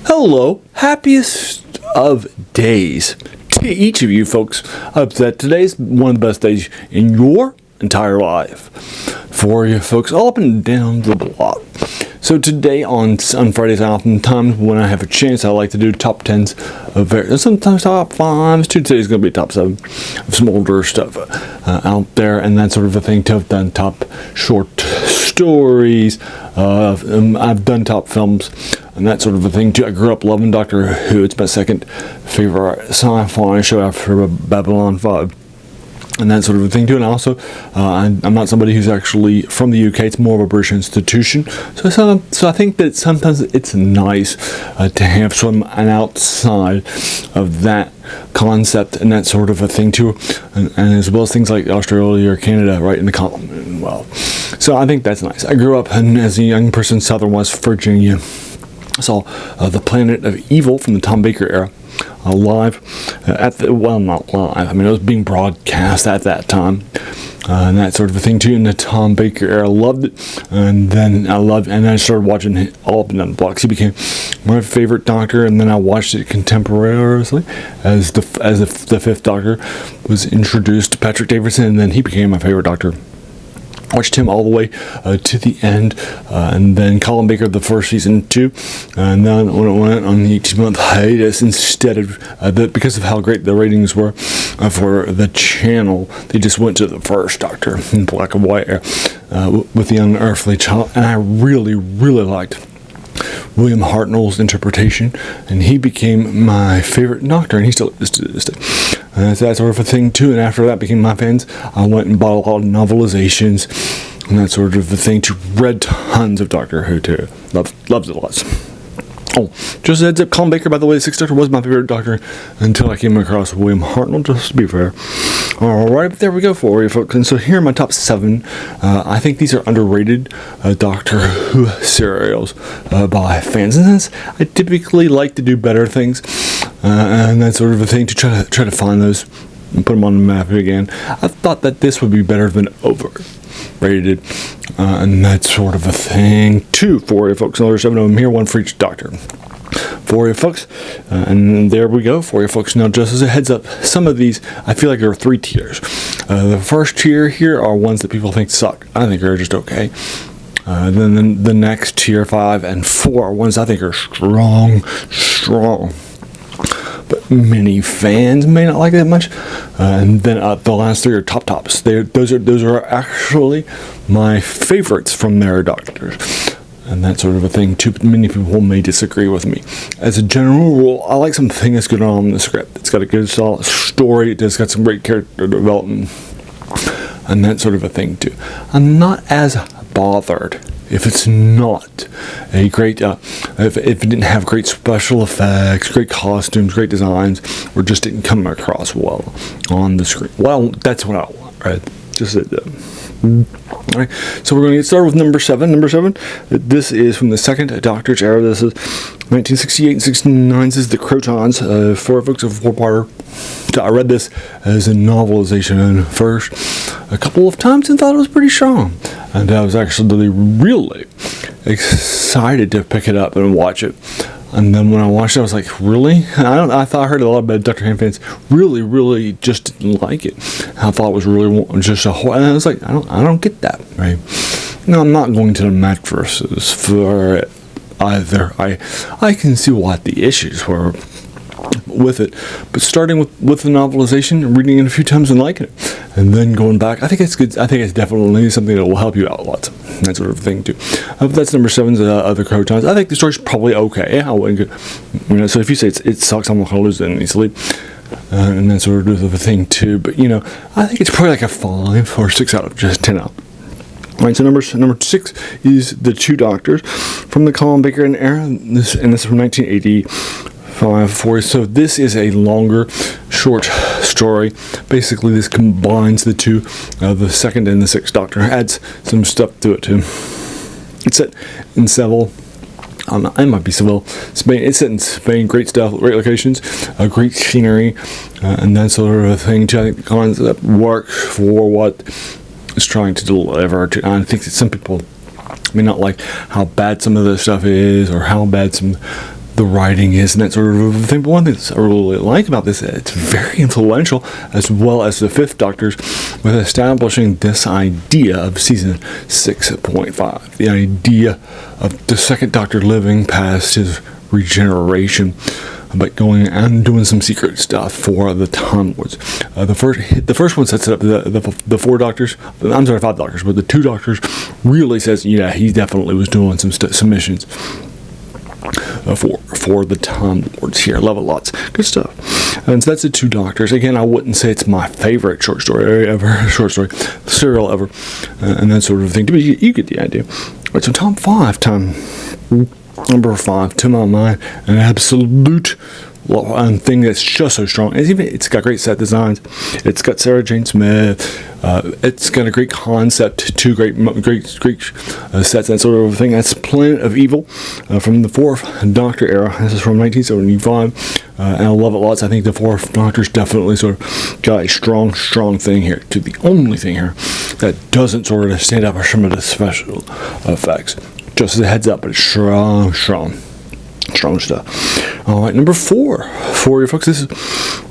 Hello, happiest of days to each of you folks. I hope that today's one of the best days in your entire life for you folks all up and down the block. So today on Fridays, oftentimes when I have a chance, I like to do top 10s of sometimes top 5s. Today's going to be top 7 of some older stuff out there and that sort of a thing. I've done top short stories. I've done top films and that sort of a thing too. I grew up loving Doctor Who. It's my second favorite sci-fi show after Babylon 5. And that sort of a thing too. And also, I'm not somebody who's actually from the UK. It's more of a British institution. So I think that sometimes it's nice to have an outside of that concept and that sort of a thing too. And as well as things like Australia or Canada right in the Commonwealth. So I think that's nice. I grew up as a young person in southern West Virginia. I saw The Planet of Evil from the Tom Baker era. Live not live. I mean, it was being broadcast at that time, and that sort of a thing too. In the Tom Baker era, loved it, and then I started watching all up and down the blocks. He became my favorite Doctor, and then I watched it contemporaneously as the fifth Doctor was introduced to Patrick Davison, and then he became my favorite Doctor. Watched him all the way to the end, and then Colin Baker the first season too, and then when it went on the 18-month hiatus, instead of because of how great the ratings were for the channel, they just went to the first Doctor in black and white with the unearthly child, and I really liked William Hartnell's interpretation, and he became my favorite Doctor, and he still is to this day. And that sort of a thing too. And after that became my fans, I went and bought a lot of novelizations and that sort of a thing too. Read tons of Doctor Who too. Loved it lots. Oh, just a heads up, Colin Baker, by the way, the Sixth Doctor was my favorite Doctor until I came across William Hartnell, just to be fair. Alright, but there we go for you folks. And so here are my top 7. I think these are underrated Doctor Who serials by fans. And since I typically like to do better things and that sort of a thing, to try to find those and put them on the map again, I thought that this would be better than overrated and that sort of a thing too for you folks. There's 7 of them here, one for each Doctor for you folks, and there we go for you folks. Now, just as a heads up, some of these I feel like there are 3 tiers. The first tier here are ones that people think suck. I think are just okay. Then the next tier 5 and 4 are ones I think are strong. But many fans may not like that much. And then the last 3 are tops. Those are actually my favorites from their Doctors. And that sort of a thing too. Many people may disagree with me. As a general rule, I like something that's good on the script. It's got a good solid story. It's got some great character development. And that sort of a thing too. I'm not as bothered if it's not a great, if it didn't have great special effects, great costumes, great designs, or just didn't come across well on the screen. Well, that's what I want, right? Just Alright, so we're going to get started with number 7. Number 7, this is from the second Doctor's era. This is 1968 and 69. This is the Crotons, 4 books of 4-parter. So I read this as a novelization first a couple of times and thought it was pretty strong. And I was actually really excited to pick it up and watch it. And then when I watched it, I was like, really? I thought I heard a lot about Dr. Who fans really just didn't like it. I thought it was really just a whole, and I was like, I don't get that, right? No, I'm not going to the mattresses for it either. I can see what the issues were with it, but starting with the novelization, reading it a few times and liking it, and then going back, I think it's good. I think it's definitely something that will help you out lots. That sort of thing too. That's number 7's The Crotons. I think the story's probably okay. I wouldn't go, so if you say it sucks, I'm not going to lose it easily. And that sort of a thing too. But I think it's probably like a 5 or 6 out of just 10 out. Alright, so number 6 is The Two Doctors from the Colin Baker era. This is from 1985. So this is a longer, short story. Basically, this combines the two, the second and the sixth Doctor. Adds some stuff to it too. It's set in Seville. It might be Seville, Spain. It's set in Spain. Great stuff, great locations, great scenery, and that sort of thing too. I think the concept works for what it's trying to deliver. I think that some people may not like how bad some of the stuff is, or how bad some the writing is and that sort of thing. But one thing that I really like about this, it's very influential, as well as the Fifth Doctor's, with establishing this idea of season 6.5. The idea of the Second Doctor living past his regeneration, but going and doing some secret stuff for the Time Lords. The first one sets it up. The 4 Doctors, I'm sorry, 5 Doctors, but the 2 Doctors really says, yeah, he definitely was doing some missions for the Time Lords here. I love it lots. Good stuff. And so that's the 2 Doctors. Again, I wouldn't say it's my favorite short story serial ever, and that sort of thing. But you get the idea. All right, so number 5, to my mind, an absolute thing that's just so strong. It's got great set designs. It's got Sarah Jane Smith. It's got a great concept, 2 great sets, that sort of thing. That's Planet of Evil from the 4th Doctor era. This is from 1975, and I love it lots. I think the 4th Doctor's definitely sort of got a strong thing here. To the only thing here that doesn't sort of stand up are some of the special effects. Just as a heads up, but it's strong stuff. All right, number 4 for you folks. This is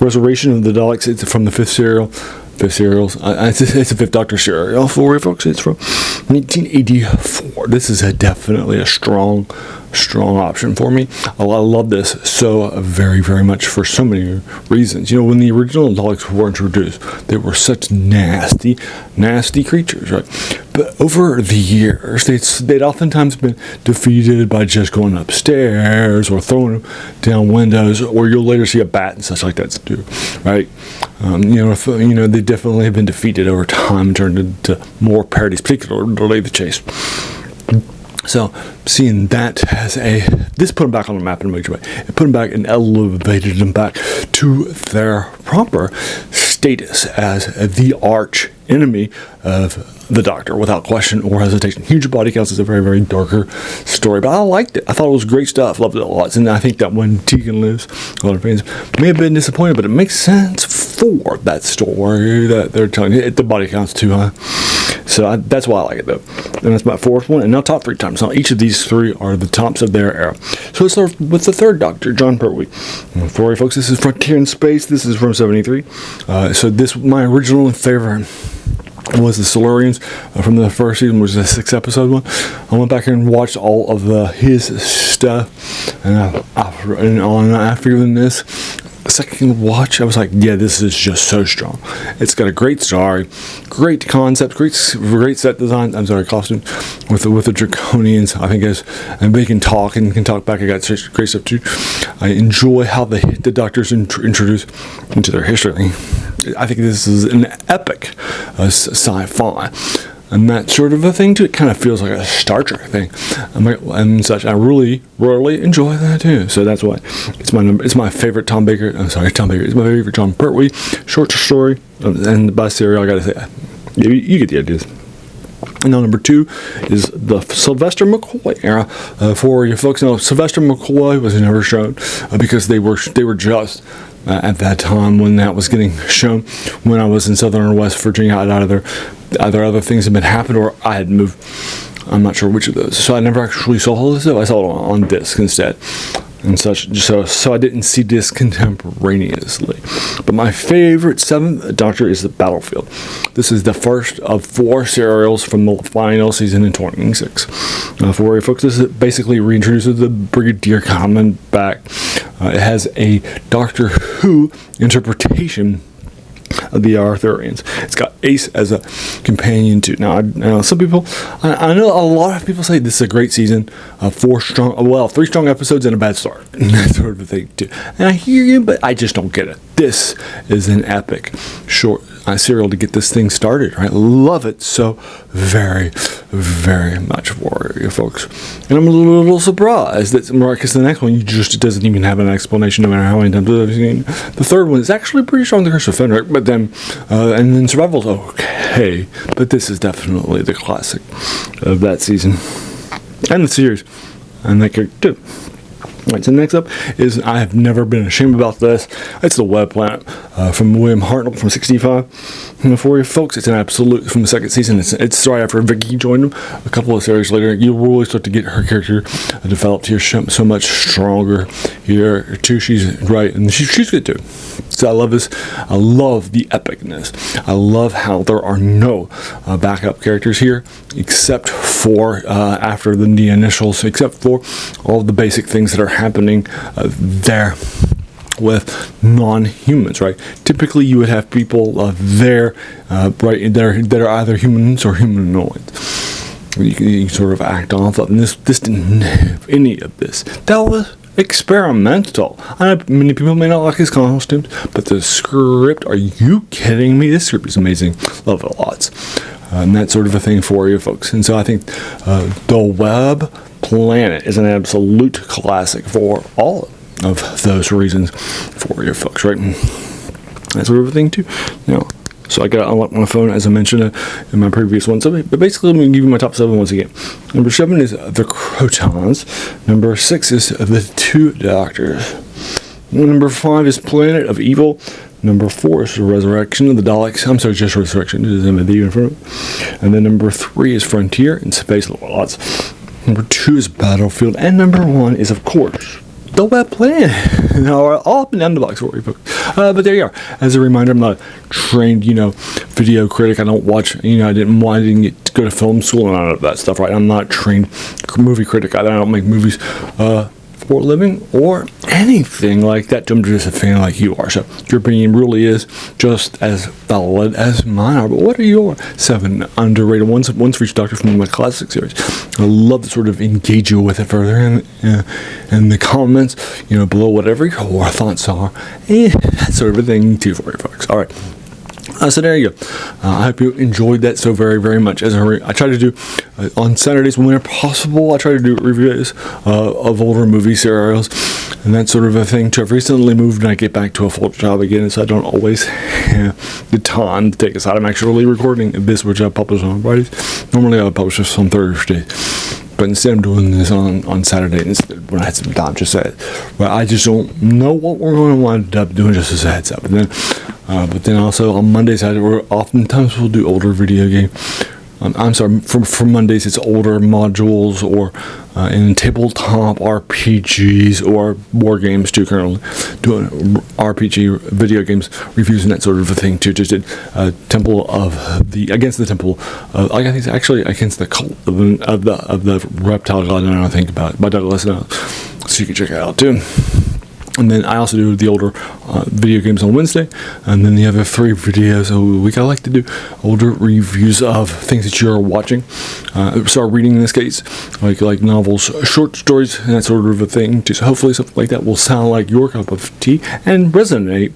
Resurrection of the Daleks. It's from the 5th serial. It's a 5th Doctor serial for you folks. It's from 1984. This is definitely a strong option for me. I love this so very, very much for so many reasons. You know, when the original Daleks were introduced, they were such nasty creatures, right? But over the years, they'd oftentimes been defeated by just going upstairs or throwing them down windows, or you'll later see a bat and such like that too, right? They definitely have been defeated over time and turned into more parodies, particularly the Chase. So seeing that as this put them back on the map in a major way. It put them back and elevated them back to their proper status as the arch enemy of the Doctor, without question or hesitation. Huge body counts is a very, very darker story, but I liked it. I thought it was great stuff. Loved it a lot. And I think that when Tegan lives, a lot of fans may have been disappointed, but it makes sense for that story that they're telling you. The body count's too high. So that's why I like it, though. And that's my 4th one. And now top 3 times. Now each of these 3 are the tops of their era. So let's start with the 3rd Doctor, John Pertwee. For you folks, this is Frontier in Space. This is from 73. My original favorite was the Silurians from the first season, which was a 6-episode one. I went back and watched all of his stuff, and after this second watch, I was like, yeah, this is just so strong. It's got a great story, great concept, great set design. I'm sorry, costume with the Draconians. I think and they can talk back. I got great stuff too. I enjoy how the Doctors introduced into their history. I think this is an epic sci-fi. And that sort of a thing too. It kind of feels like a Star Trek thing, and such. I really enjoy that too. So that's why it's my favorite Tom Baker. It's my favorite John Pertwee short story, and by serial, I gotta say, you get the ideas. And now number 2 is the Sylvester McCoy era. For you folks know, Sylvester McCoy was never shown because they were just. At that time when that was getting shown, when I was in Southern or West Virginia, either other things had been happened or I had moved. I'm not sure which of those. So I never actually saw all this stuff. I saw it on disc instead. And such. So I didn't see this contemporaneously. But my favorite 7th Doctor is the Battlefield. This is the first of 4 serials from the final season in 26. For you folks, this basically reintroduces the Brigadier Common back. It has a Doctor Who interpretation of the Arthurians. It's got Ace as a companion too. Now, some people, I know a lot of people say this is a great season. 3 strong episodes and a bad start, and that sort of thing too. And I hear you, but I just don't get it. This is an epic short serial to get this thing started. Right, love it so very, very much for you folks. And I'm a little surprised that because the next one it doesn't even have an explanation, no matter how many times I've seen. The 3rd one is actually pretty strong. The Curse of Fenric, but then and then Survival's okay, but this is definitely the classic of that season and the series, and that character too. Alright, so next up is, I have never been ashamed about this, it's the Web Planet from William Hartnell from 65. For you folks, it's an absolute from the second season. It's right after Vicky joined them. A couple of series later, you'll really start to get her character developed here so much stronger here too. She's right, and she's good too. So I love this. I love the epicness. I love how there are no backup characters here, except for after the initials, except for all the basic things that are happening there with non-humans, right? Typically, you would have people there, right, that are either humans or humanoids. You can sort of act off of, and this didn't have any of this. That was experimental. I know many people may not like his costumes, but the script, are you kidding me? This script is amazing. Love it lots. And that sort of a thing for you folks. And so I think the Web Planet is an absolute classic for all of those reasons for you folks, right? That sort of a thing too. Now, so I got to unlock my phone, as I mentioned in my previous one. So, but basically, let me give you my top 7 once again. Number 7 is the Crotons. Number 6 is the Two Doctors. Number 5 is Planet of Evil. Number 4 is the Resurrection of the Daleks. I'm sorry, just Resurrection. It is MD in front. And then number 3 is Frontier and Space Lots. Number 2 is Battlefield. And number 1 is, of course, the Web Planet. Now, all up and down the box for you folks. But there you are. As a reminder, I'm not a trained, video critic. I don't watch, I didn't get to go to film school and all of that stuff, right? I'm not a trained movie critic either. I don't make movies for a living or anything like that. I'm just a fan like you are. So your opinion really is just as valid as mine are. But what are your 7 underrated ones for each Doctor from my classic series? I love to sort of engage you with it further in the comments, below whatever your thoughts are, and that sort of a thing too for you folks. All right. So there you go. I hope you enjoyed that so very, very much. As I try to do on Saturdays when possible, I try to do reviews of older movie serials and that sort of a thing too. I've recently moved and I get back to a full job again, so I don't always have the time to take this out. I'm actually recording this, which I publish on Fridays. Normally I would publish this on Thursday, but instead I'm doing this on Saturday instead when I had some time to say it. But I just don't know what we're going to wind up doing, just as a heads up. But then also on Mondays, oftentimes we'll do older video game. I'm sorry, for Mondays it's older modules or in tabletop RPGs or board games too. Currently doing RPG video games reviews and that sort of a thing too. Just did against the Temple. I think it's actually against the cult of the reptile god. I don't think about it by Douglas. So you can check it out too. And then I also do the older video games on Wednesday. And then the other 3 videos a week, I like to do older reviews of things that you're watching. Start reading in this case, like novels, short stories, and that sort of a thing. Just hopefully something like that will sound like your cup of tea and resonate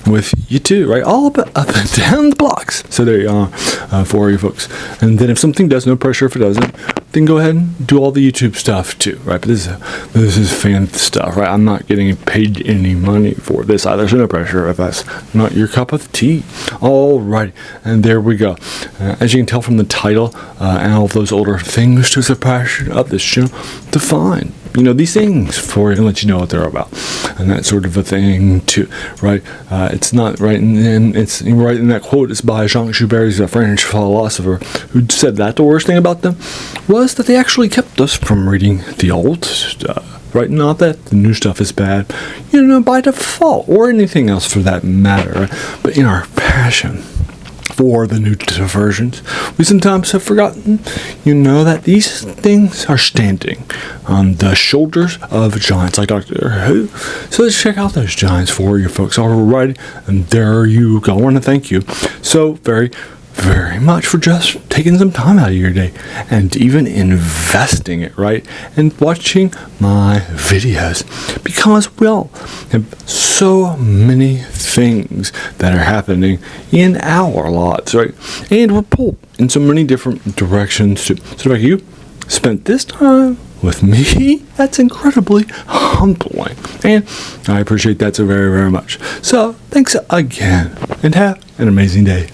with you too, right? All up and down the blocks. So there you are for you folks. And then if something does, no pressure if it doesn't, then go ahead and do all the YouTube stuff too, right? But this is fan stuff, right? I'm not getting paid any money for this either, so no pressure if that's not your cup of tea. All right, and there we go. As you can tell from the title and all of those older things to the passion of this channel, to find these things for you and let you know what they're about and that sort of a thing too, right? It's not right, and it's right in that quote. It's by Jean Schubert. He's a French philosopher who said that the worst thing about them was that they actually kept us from reading the old stuff. Right, not that the new stuff is bad, by default, or anything else for that matter, but in our passion for the new versions, we sometimes have forgotten, that these things are standing on the shoulders of giants like Doctor Who. So let's check out those giants for you folks. All right, and there you go. I want to thank you so very, very much for just taking some time out of your day and even investing it, right, and watching my videos, because we all have so many things that are happening in our lives, right, and we're pulled in so many different directions too. So if you spent this time with me, that's incredibly humbling, and I appreciate that so very, very much. So thanks again, and have an amazing day.